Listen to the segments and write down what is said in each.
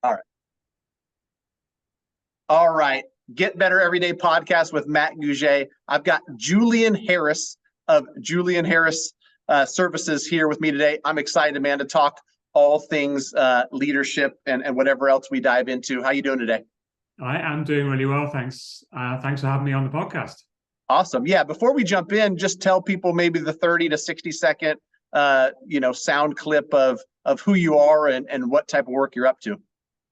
All right. All right. Get Better Everyday podcast with Matt Gouge. I've got Julian Harris of Julian Harris Services here with me today. I'm excited, man, to talk all things leadership and whatever else we dive into. How you doing today? I am doing really well, thanks. Thanks for having me on the podcast. Awesome. Yeah. Before we jump in, just tell people maybe the 30 to 60 second, sound clip of who you are and what type of work you're up to.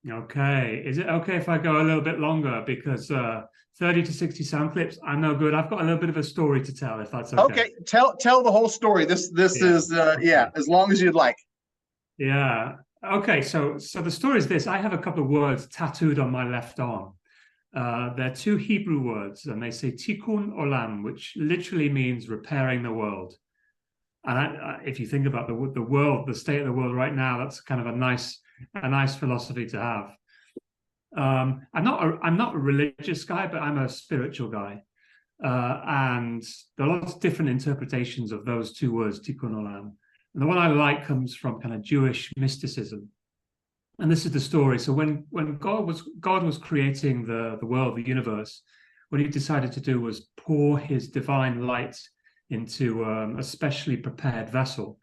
Okay, is it okay if I go a little bit longer? Because 30 to 60 sound clips, I'm no good. I've got a little bit of a story to tell, if that's okay. Okay. Tell the whole story. This Yeah. is yeah, Okay. as long as you'd like. Yeah. Okay. So the story is this. I have a couple of words tattooed on my left arm. They're two Hebrew words, and they say Tikkun Olam, which literally means repairing the world. And if you think about the world, the state of the world right now, that's kind of a nice philosophy to have. I'm not a religious guy, but I'm a spiritual guy, and there are lots of different interpretations of those two words, Tikkun Olam. And the one I like comes from kind of Jewish mysticism. And this is the story. So when God was creating the world, the universe, what he decided to do was pour his divine light into a specially prepared vessel.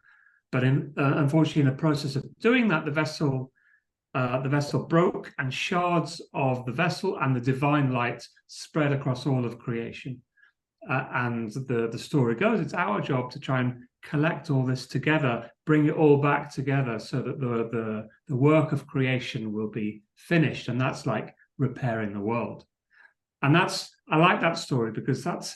But unfortunately, in the process of doing that, the vessel broke, and shards of the vessel and the divine light spread across all of creation. And the story goes, it's our job to try and collect all this together, bring it all back together so that the work of creation will be finished. And that's like repairing the world. And I like that story because that's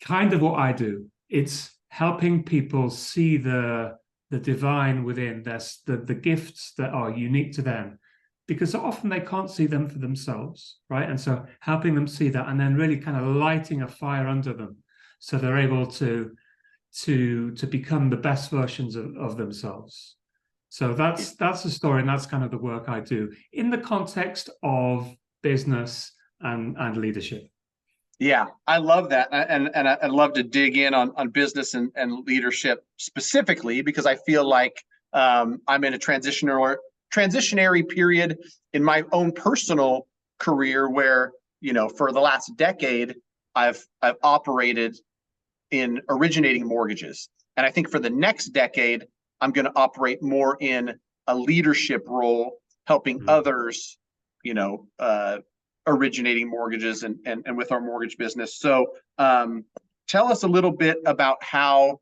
kind of what I do. It's helping people see the divine within, the gifts that are unique to them, because often they can't see them for themselves, right? And so helping them see that, and then really kind of lighting a fire under them so they're able to become the best versions of themselves. So that's the story, and that's kind of the work I do in the context of business and leadership. Yeah, I love that, and I'd love to dig in on business and leadership specifically because I feel like I'm in a transitionary period in my own personal career where for the last decade I've operated in originating mortgages, and I think for the next decade I'm going to operate more in a leadership role, helping others, originating mortgages and with our mortgage business. So tell us a little bit about how,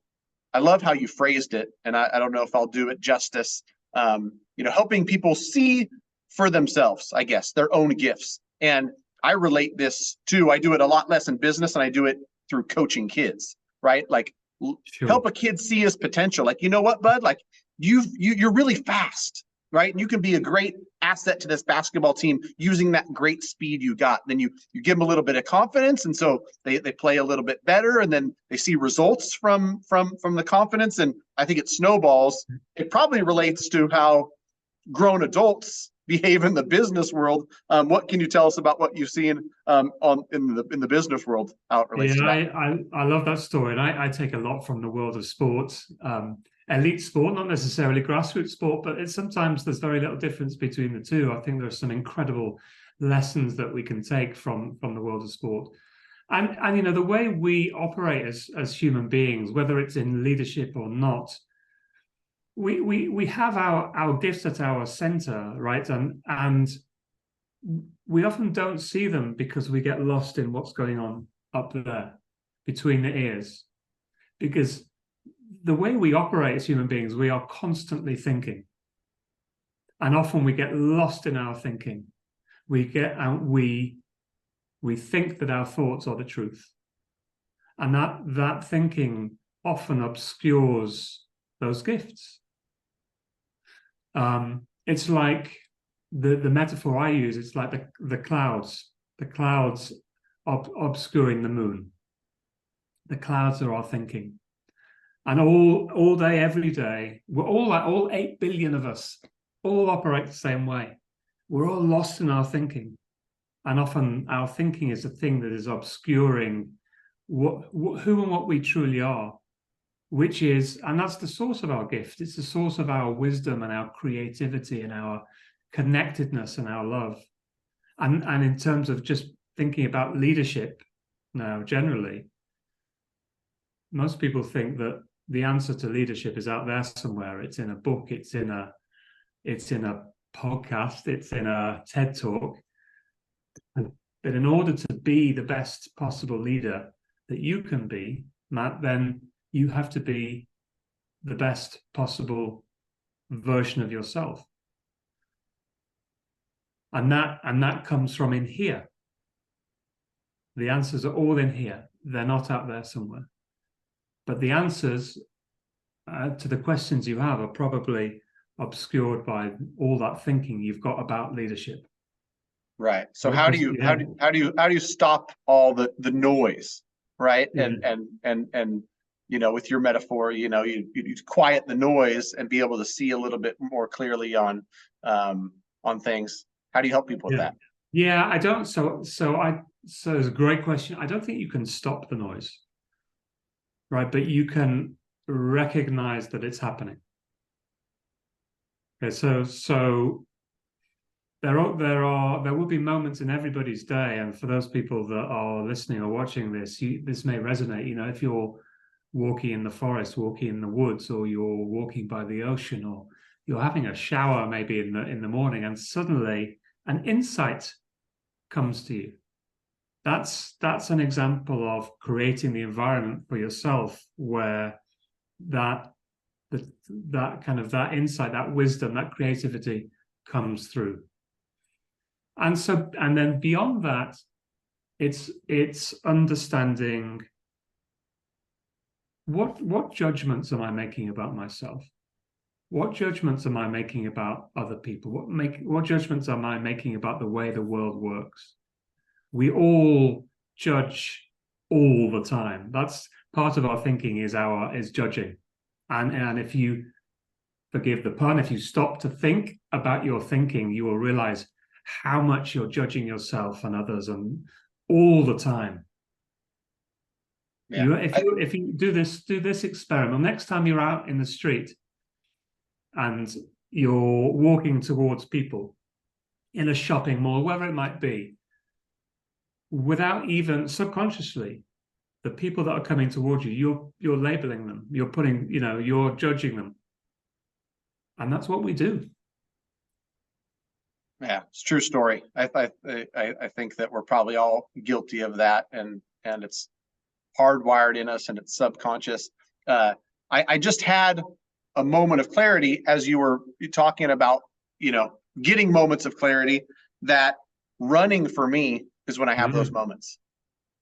I love how you phrased it, and I don't know if I'll do it justice, helping people see for themselves, I guess, their own gifts. And I relate this to, I do it a lot less in business, and I do it through coaching kids, right? Like Sure. help a kid see his potential. Like, you know what, bud? Like you're really fast, right? And you can be a great asset to this basketball team using that great speed you got. Then you give them a little bit of confidence, and so they play a little bit better, and then they see results from the confidence, and I think it snowballs. It probably relates to how grown adults behave in the business world. What can you tell us about what you've seen in the business world, how it relates to that? Yeah, I love that story, and I take a lot from the world of sports. Elite sport, not necessarily grassroots sport, but sometimes there's very little difference between the two. I think there's some incredible lessons that we can take from the world of sport. And the way we operate as human beings, whether it's in leadership or not, we have our gifts at our center, right? And we often don't see them because we get lost in what's going on up there between the ears. Because the way we operate as human beings, we are constantly thinking. And often we get lost in our thinking. We think that our thoughts are the truth. And that thinking often obscures those gifts. It's like the metaphor I use, it's like the clouds obscuring the moon. The clouds are our thinking. And all day, every day, we're all 8 billion of us, all operate the same way. We're all lost in our thinking. And often our thinking is the thing that is obscuring who and what we truly are, and that's the source of our gift. It's the source of our wisdom and our creativity and our connectedness and our love. And in terms of just thinking about leadership now, generally, most people think that the answer to leadership is out there somewhere. It's in a book, it's in a podcast, it's in a TED talk. But in order to be the best possible leader that you can be, Matt, then you have to be the best possible version of yourself. And that comes from in here. The answers are all in here. They're not out there somewhere. But the answers to the questions you have are probably obscured by all that thinking you've got about leadership. Right. So how do you stop all the noise, right? And you know, with your metaphor, you know, you quiet the noise and be able to see a little bit more clearly on things. How do you help people with that? Yeah, I don't. So it's a great question. I don't think you can stop the noise, right? But you can recognize that it's happening. Okay, so there will be moments in everybody's day, and for those people that are listening or watching this, this may resonate. You know, if you're walking in the forest, walking in the woods, or you're walking by the ocean, or you're having a shower maybe in the morning, and suddenly an insight comes to you. That's an example of creating the environment for yourself where that insight, that wisdom, that creativity comes through. And then beyond that, it's understanding what judgments am I making about myself? What judgments am I making about other people? What judgments am I making about the way the world works? We all judge all the time. That's part of our thinking is judging. And if you, forgive the pun, if you stop to think about your thinking, you will realize how much you're judging yourself and others and all the time. Yeah. If you do this experiment, next time you're out in the street and you're walking towards people in a shopping mall, wherever it might be, without even subconsciously, the people that are coming towards you, you're labeling them, you're judging them. And that's what we do. Yeah, it's a true story. I think that we're probably all guilty of that, and it's hardwired in us and it's subconscious. I just had a moment of clarity as you were talking about, getting moments of clarity, that running for me is when I have those moments.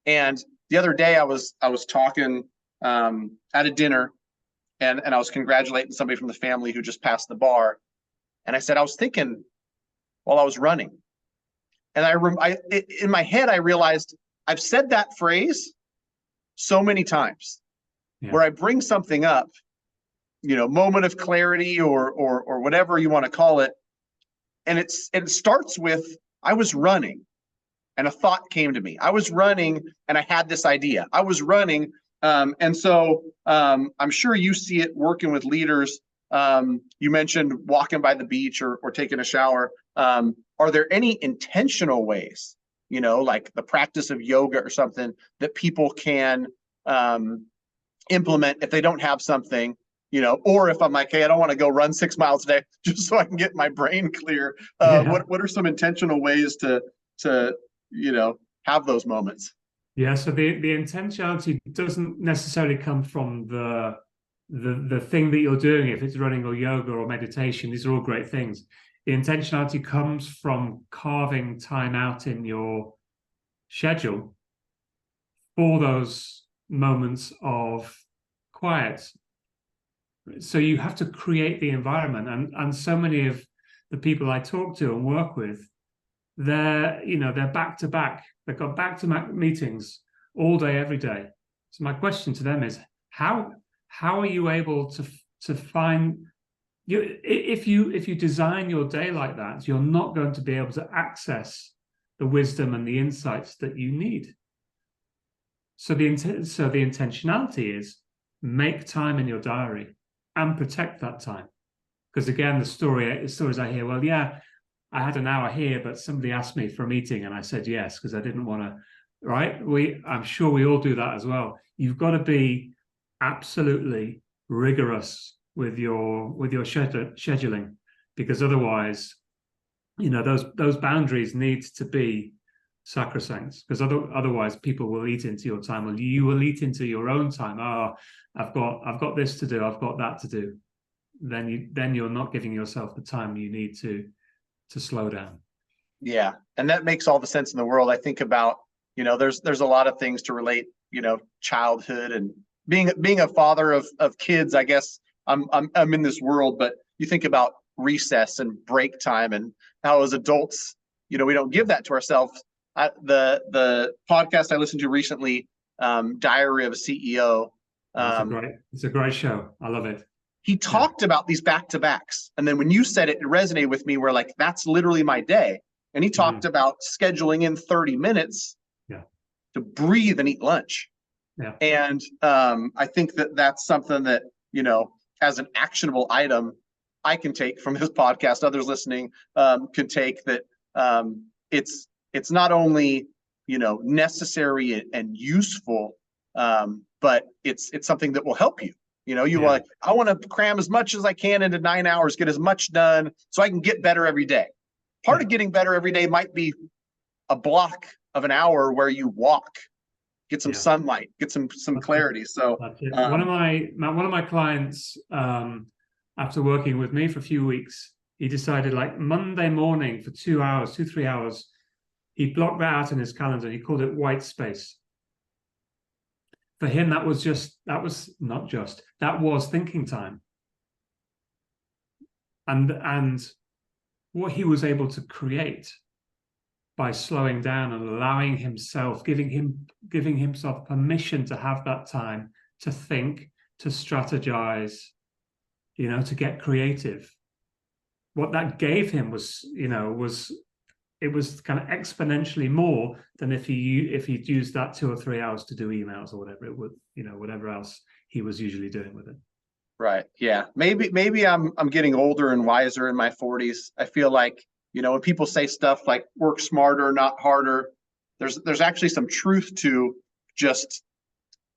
And the other day I was talking at a dinner and I was congratulating somebody from the family who just passed the bar. And I said, I was thinking while I was running, and in my head, I realized I've said that phrase so many times where I bring something up, moment of clarity or whatever you want to call it. And it starts with, I was running and a thought came to me. I was running and I had this idea. I was running. And so I'm sure you see it working with leaders. You mentioned walking by the beach or taking a shower. Are there any intentional ways, like the practice of yoga or something that people can implement if they don't have something, or if I'm like, hey, I don't want to go run 6 miles a day just so I can get my brain clear. What are some intentional ways to have those moments? Yeah, so the intentionality doesn't necessarily come from the thing that you're doing, if it's running or yoga or meditation. These are all great things. The intentionality comes from carving time out in your schedule for those moments of quiet. So you have to create the environment, and so many of the people I talk to and work with, they're back to back. They've got back-to-back meetings all day, every day. So my question to them is, how are you able to find if you design your day like that, you're not going to be able to access the wisdom and the insights that you need. So the intentionality is make time in your diary and protect that time. Because again, the stories I hear, well, yeah, I had an hour here, but somebody asked me for a meeting and I said yes because I didn't want to, right? I'm sure we all do that as well. You've got to be absolutely rigorous with your scheduling, because otherwise, those boundaries need to be sacrosanct, because otherwise people will eat into your time, or you will eat into your own time. Oh, I've got this to do, I've got that to do. Then you're not giving yourself the time you need to slow down. Yeah, and that makes all the sense in the world. I think about, there's a lot of things to relate, childhood and being a father of kids. I guess I'm in this world, but you think about recess and break time and how as adults, we don't give that to ourselves. The podcast I listened to recently, Diary of a CEO. It's a great show. I love it. He talked about these back-to-backs. And then when you said it, it resonated with me, where like, that's literally my day. And he talked about scheduling in 30 minutes to breathe and eat lunch. Yeah. And I think that's something that, as an actionable item, I can take from his podcast, others listening can take, that it's not only, necessary and useful, but it's something that will help you. Like, I want to cram as much as I can into 9 hours, get as much done so I can get better every day. Part of getting better every day might be a block of an hour where you walk, get some sunlight, get some clarity. So one of my clients, after working with me for a few weeks, he decided, like, Monday morning for 2-3 hours, he blocked that out in his calendar. He called it white space. For him, that was thinking time. And what he was able to create by slowing down and allowing himself, giving himself permission to have that time to think, to strategize, to get creative. What that gave him was kind of exponentially more than if he'd used that 2 or 3 hours to do emails or whatever it would, whatever else he was usually doing with it. Right. Yeah. Maybe I'm getting older and wiser in my 40s. I feel like, when people say stuff like work smarter, not harder, there's actually some truth to just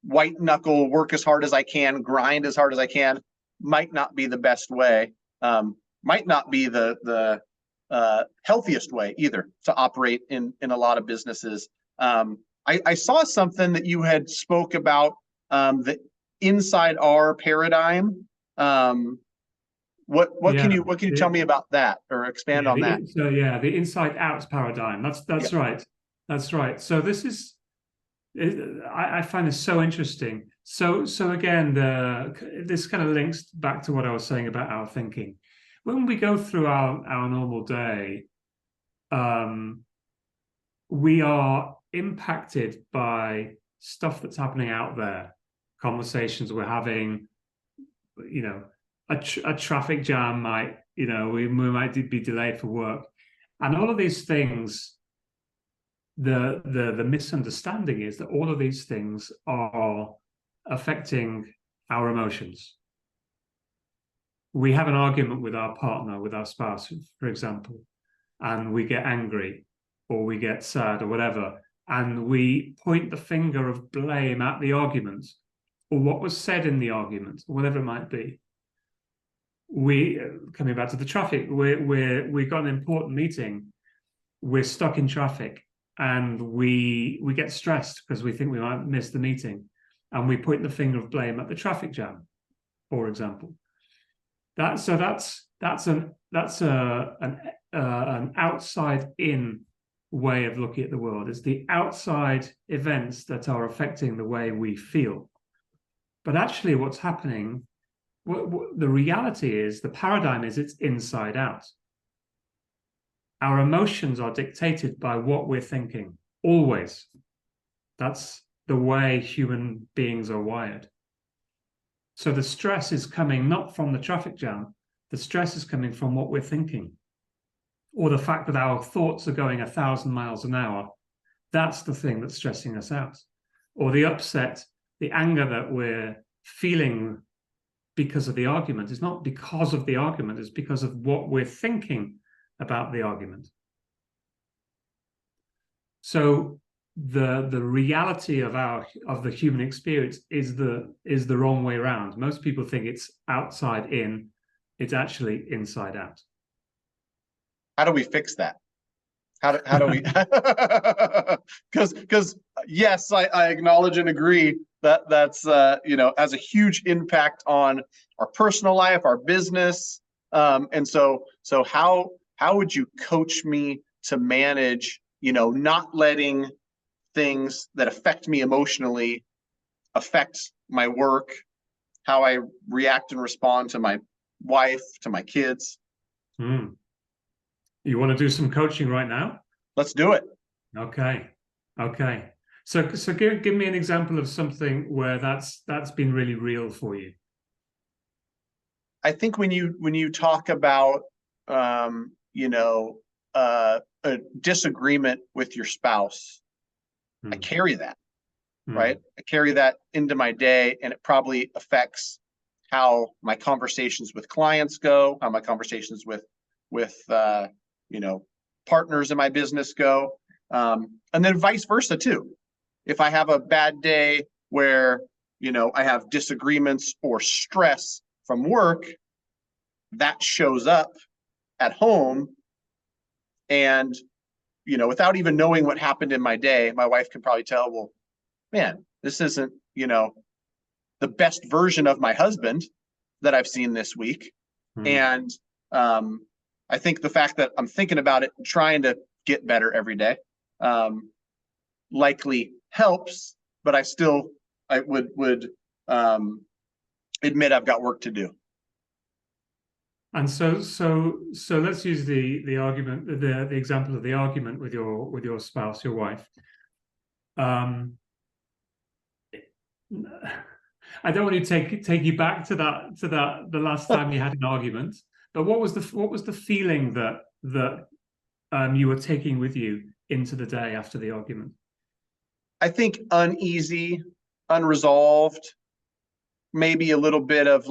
white knuckle, work as hard as I can, grind as hard as I can. Might not be the best way. Might not be the healthiest way either to operate in a lot of businesses. I saw something that you had spoke about, the inside our paradigm. What can you tell me about that, or expand on that? So the inside out paradigm. That's right. That's right. So this is, I find this so interesting. So again, this kind of links back to what I was saying about our thinking. When we go through our normal day, we are impacted by stuff that's happening out there, conversations we're having, a traffic jam might, we might be delayed for work. And all of these things, the misunderstanding is that all of these things are affecting our emotions. We have an argument with our partner, with our spouse, for example, and we get angry or we get sad or whatever, and we point the finger of blame at the argument or what was said in the argument, or whatever it might be. Coming back to the traffic, we got an important meeting, we're stuck in traffic, and we get stressed because we think we might miss the meeting, and we point the finger of blame at the traffic jam, for example. That's an outside in way of looking at the world. It's the outside events that are affecting the way we feel. But actually what's happening, the reality is, the paradigm is, it's inside out. Our emotions are dictated by what we're thinking, always. That's the way human beings are wired. So the stress is coming not from the traffic jam, the stress is coming from what we're thinking, or the fact that our thoughts are going 1,000 miles an hour. That's the thing that's stressing us out. Or the upset, the anger that we're feeling because of the argument is not because of the argument, it's because of what we're thinking about the argument. So the reality of the human experience is the wrong way around. Most people think it's outside in, it's actually inside out. How do we fix that? How do we? Because yes, I acknowledge and agree that that's has a huge impact on our personal life, our business, and so how would you coach me to manage, not letting things that affect me emotionally affect my work, how I react and respond to my wife, to my kids? You want to do some coaching right now? Let's do it. Okay. So give me an example of something where that's been really real for you. I think when you talk about a disagreement with your spouse, I carry that, right? I carry that into my day, and it probably affects how my conversations with clients go, how my conversations with partners in my business go, and then vice versa too. If I have a bad day where I have disagreements or stress from work, that shows up at home, and without even knowing what happened in my day, my wife can probably tell, well, man, this isn't the best version of my husband that I've seen this week. And I think the fact that I'm thinking about it and trying to get better every day likely helps, but I would admit I've got work to do. And so let's use the argument, the example of the argument with your spouse, your wife. I don't want to take you back to the last time you had an argument, but what was the feeling that you were taking with you into the day after the argument? I think uneasy, unresolved, maybe a little bit of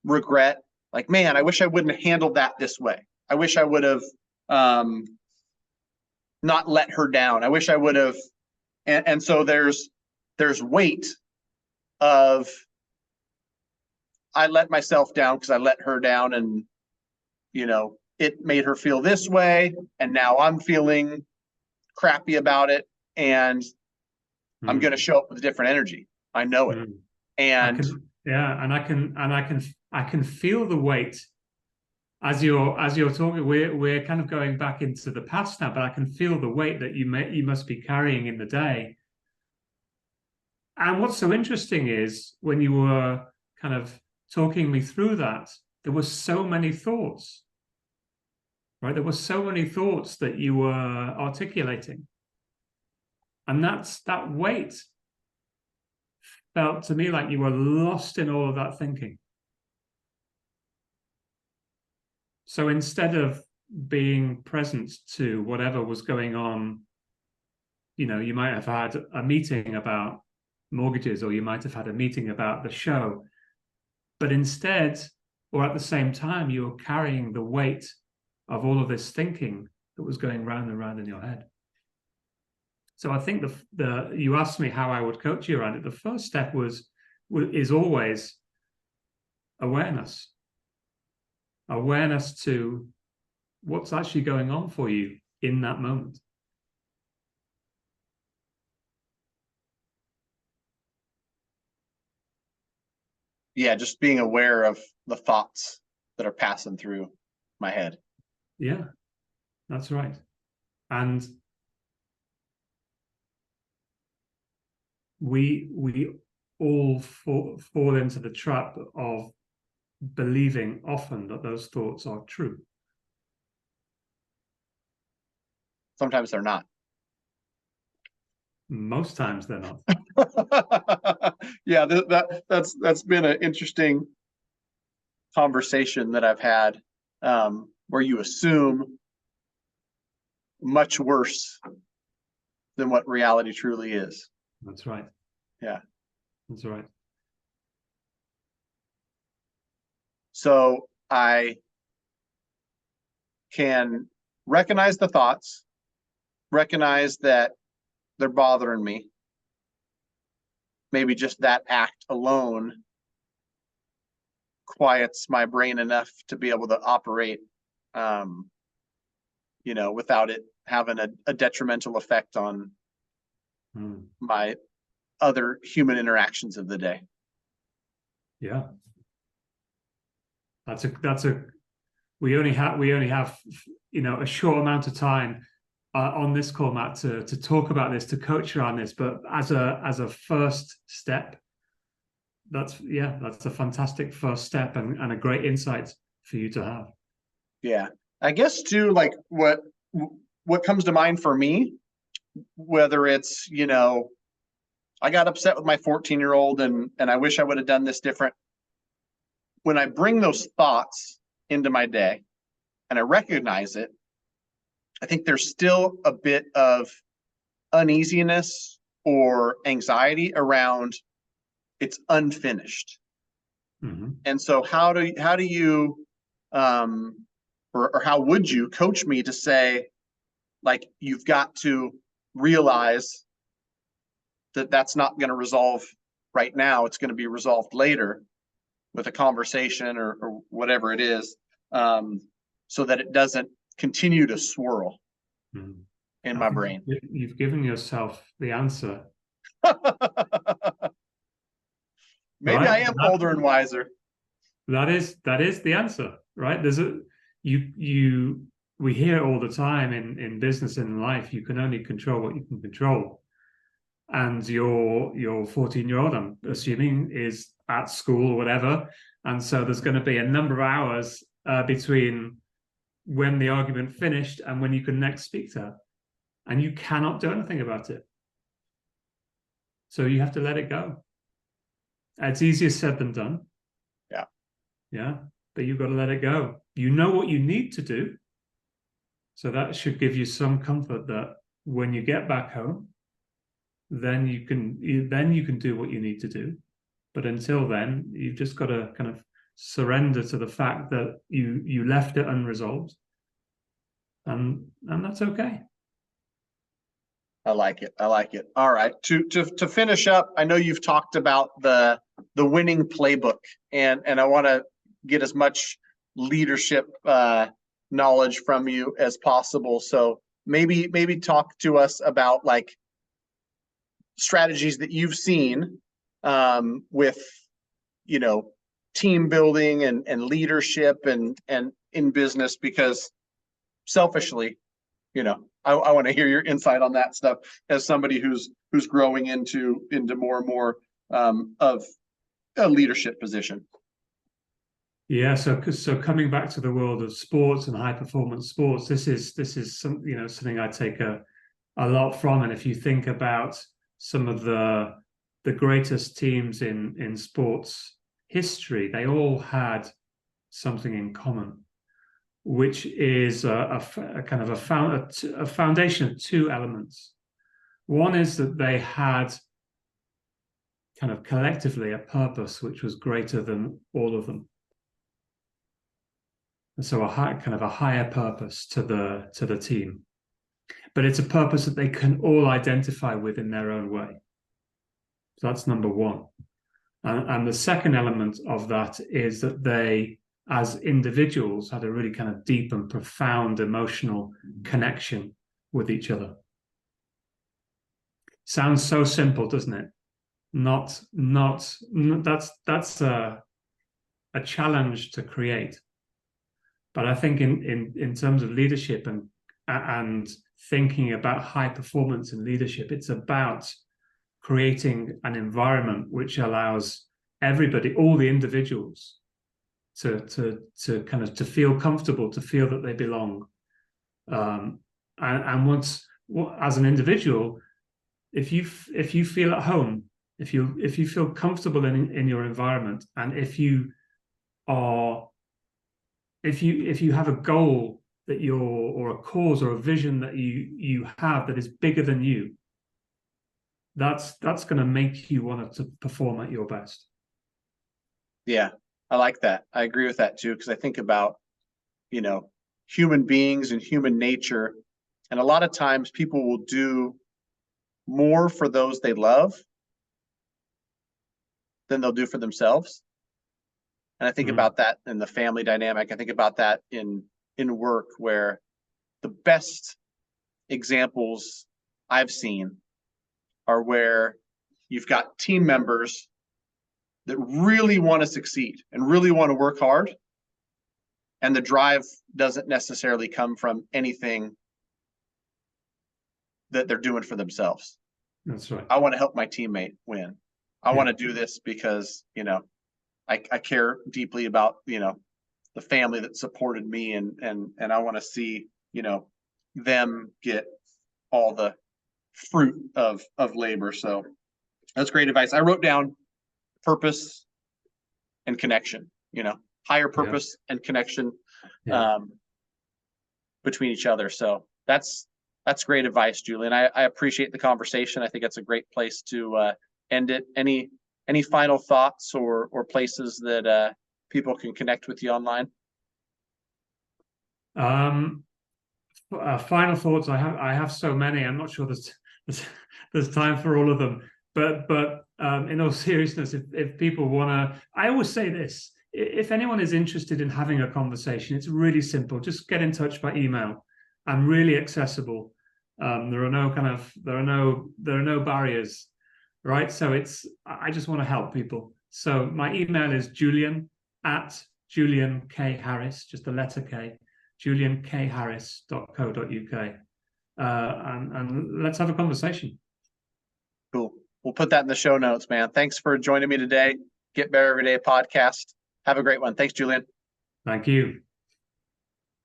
regret. Like, man, I wish I wouldn't have handled that this way. I wish I would have not let her down. I wish I would have. And so there's weight of, I let myself down because I let her down, and it made her feel this way, and now I'm feeling crappy about it, and I'm going to show up with a different energy. I know it. And I can feel the weight as you're talking. We're kind of going back into the past now, but I can feel the weight that you must be carrying in the day. And what's so interesting is when you were kind of talking me through that, there were so many thoughts, right? There were so many thoughts that you were articulating. And that weight felt to me like you were lost in all of that thinking. So instead of being present to whatever was going on, you might have had a meeting about mortgages, or you might have had a meeting about the show, but instead, or at the same time, you were carrying the weight of all of this thinking that was going round and round in your head. So I think you asked me how I would coach you around it. The first step is always awareness to what's actually going on for you in that moment. Yeah, just being aware of the thoughts that are passing through my head. Yeah, that's right. And we all fall into the trap of believing often that those thoughts are true. Sometimes they're not. Most times they're not. Yeah, that's been an interesting conversation that I've had, where you assume much worse than what reality truly is. That's right. Yeah. That's right. So I can recognize the thoughts, recognize that they're bothering me. Maybe just that act alone quiets my brain enough to be able to operate, without it having a detrimental effect on my other human interactions of the day. Yeah. We only have a short amount of time on this call, Matt, to talk about this, to coach around this, but as a first step, that's a fantastic first step and a great insight for you to have. Yeah. I guess too, like what comes to mind for me, whether it's, I got upset with my 14-year-old and I wish I would have done this different. When I bring those thoughts into my day and I recognize it, I think there's still a bit of uneasiness or anxiety around it's unfinished. Mm-hmm. And so how do you or how would you coach me to say, like, you've got to realize that that's not going to resolve right now. It's going to be resolved later with a conversation or whatever it is, so that it doesn't continue to swirl in my brain. You've given yourself the answer. Maybe right? I am older and wiser. That is the answer, right? We hear it all the time in business and in life. You can only control what you can control. And your 14-year-old, I'm assuming, is at school or whatever. And so there's going to be a number of hours between when the argument finished and when you can next speak to her. And you cannot do anything about it. So you have to let it go. It's easier said than done. Yeah. Yeah. But you've got to let it go. You know what you need to do. So that should give you some comfort that when you get back home, then you can do what you need to do. But until then, you've just got to kind of surrender to the fact that you left it unresolved. And that's okay. I like it. All right. To finish up, I know you've talked about the winning playbook, and I want to get as much leadership knowledge from you as possible. So maybe talk to us about like strategies that you've seen with team building and leadership and in business, because selfishly, I want to hear your insight on that stuff as somebody who's growing into more and more of a leadership position. Yeah, so coming back to the world of sports and high performance sports, this is something I take a lot from. And if you think about some of the greatest teams in sports history, they all had something in common, which is a foundation of two elements. One is that they had kind of collectively a purpose which was greater than all of them. And so a higher purpose to the team. But it's a purpose that they can all identify with in their own way. So that's number one. And the second element of that is that they, as individuals, had a really kind of deep and profound emotional connection with each other. Sounds so simple, doesn't it? That's a challenge to create. But I think in terms of leadership and thinking about high performance in leadership, it's about creating an environment which allows everybody, all the individuals, to feel comfortable, to feel that they belong. And once, as an individual, if you feel at home, if you feel comfortable in your environment, and if you have a goal that or a cause or a vision that you have that is bigger than you, that's going to make you want to perform at your best. Yeah, I like that. I agree with that too, because I think about, human beings and human nature. And a lot of times people will do more for those they love than they'll do for themselves. And I think about that in the family dynamic. I think about that in work, where the best examples I've seen are where you've got team members that really want to succeed and really want to work hard. And the drive doesn't necessarily come from anything that they're doing for themselves. That's right. I want to help my teammate win. I want to do this because, I care deeply about, the family that supported me, and I want to see, them get all the fruit of labor. So that's great advice. I wrote down purpose and connection, higher purpose and connection between each other. So that's great advice, Julian. I appreciate the conversation. I think that's a great place to end it. Any final thoughts or places that people can connect with you online? Final thoughts. I have so many. I'm not sure there's time for all of them. But in all seriousness, if people want to, I always say this: if anyone is interested in having a conversation, it's really simple. Just get in touch by email. I'm really accessible. There are no barriers, right? So I just want to help people. So my email is julian@juliankharris, just the letter K, juliankharris.co.uk. And let's have a conversation. Cool. We'll put that in the show notes, man. Thanks for joining me today. Get Better Every Day podcast. Have a great one. Thanks, Julian. Thank you.